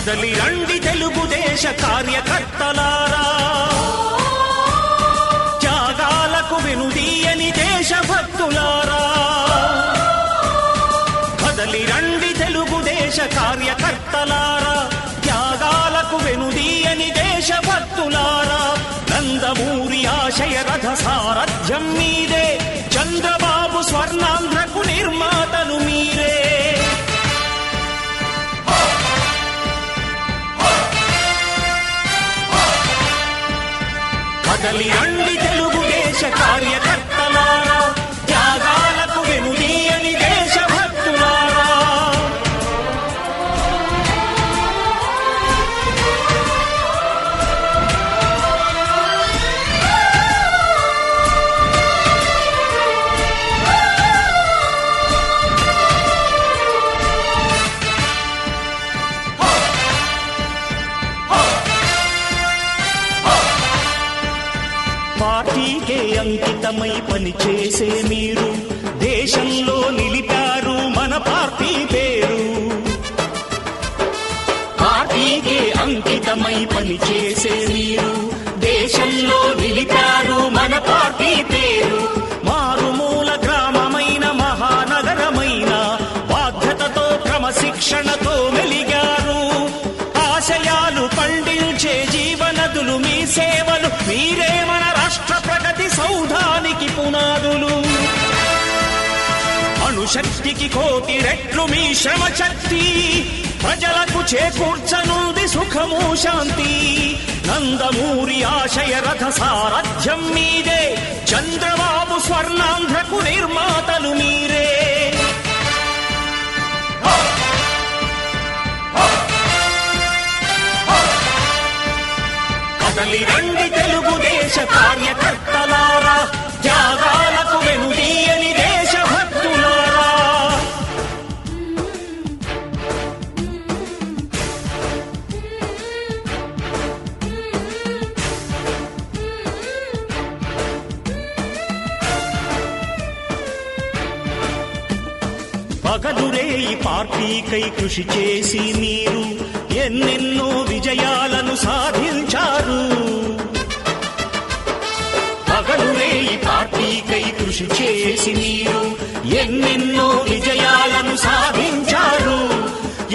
కదలి రండి తెలుగుదేశ కార్యకర్తలారా, త్యాగాలకు వెనుదీయని దేశభక్తులారా. కదలి రండి తెలుగుదేశ కార్యకర్తలారా, త్యాగాలకు వెనుదీయని దేశభక్తులారా. నందమూరి ఆశయ రథ సారథ్యం మీదే, చంద్రబాబు స్వర్ణాంధ్రకు నిర్మాతలు మీరే. కదలి రండి తెలుగుదేశ కార్యకర్తలారా, త్యాగాలకు వెనుదీయని దేశభక్తులారా. పార్టీకే అంకితమై పనిచేసే మీరు దేశంలో నిలిపారు మన పార్టీ పేరు. పార్టీకే అంకితమై పనిచేసే మీరు దేశంలో నిలిపారు మన పార్టీ పేరు. మారుమూల గ్రామమైన మహానగరమైన బాధ్యతతో క్రమశిక్షణతో మెలిగారు. ఆశయాలు పండించే జీవనదులు మీ సేవలు, మీరే మన రాష్ట్ర ప్రగతి సౌధానికి పునాదులు. అణుశక్తికి కోటి రెట్లు మీ శ్రమ శక్తి, ప్రజలకు చేకూర్చనుంది సుఖము శాంతి. నందమూరి ఆశయ రథ సారథ్యం మీదే, చంద్రబాబు స్వర్ణాంధ్రకు నిర్మాతలు మీరే. కదలి రండి తెలుగుదేశ కార్యకర్తలారా, త్యాగాలకు వెనుదీయని దేశభక్తులారా. పగలురే ఈ పార్టీకై కృషి చేసి మీరు ఎన్నెన్నో విజయాలను సాధించారు. పగలురే ఈ పార్టీకై కృషి చేసి మీరు ఎన్నెన్నో విజయాలను సాధించారు.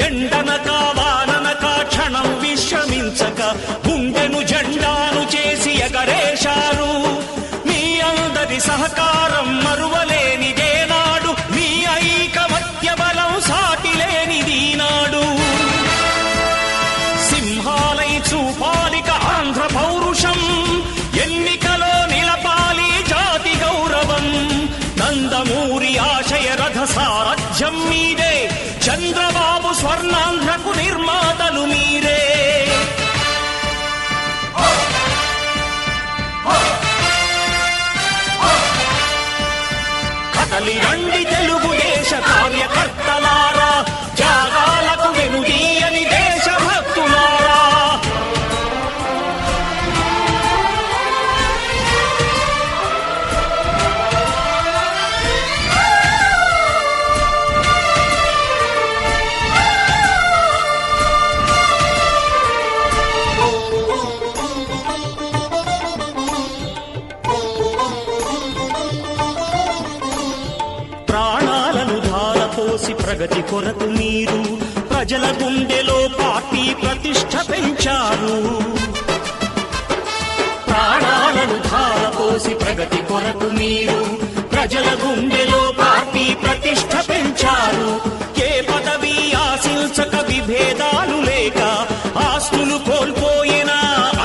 ఎండనక వాననక క్షణం విశ్రమించక గుండెను జెండాను చేసి ఎగరేశారు. మీ అందరి సహకారం మరువలేనిదే నాడు, మీ ఐకమత్య బలం సాటిలేనిది నాడు. సింహాలై చూపాలిక ఆంధ్ర పౌరుషం, ఎన్నికలో నిలపాలి జాతి గౌరవం. నందమూరి ఆశయ రథ సారథ్యం మీదే, చంద్రబాబు స్వర్ణాంధ్రకు నిర్మాతలు మీరే. కదలి రండి తెలుగుదేశ కార్యకర్తలారా, త్యాగాలకు వెనుదీయని దేశభక్తులారా. ప్రాణాలను ధారపోసి ప్రగతి కొరకు మీరు ప్రజల గుండెలో పార్టీ ప్రతిష్ఠ పెంచారు. ప్రాణాలను ధారపోసి ప్రగతి కొరకు మీరు ప్రజల గుండెలో పార్టీ ప్రతిష్ఠ పెంచారు. ఏ పదవి ఆశించక విభేదాలు లేక ఆస్తులు కోల్పోయినా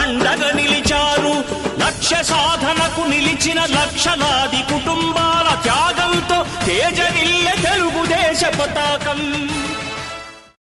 అండగా నిలిచారు. లక్ష్య సాధనకు నిలిచిన లక్షలాది కుటుంబాల త్యాగంతో తేజరిల్లె తెలుగుదేశ పతాకం.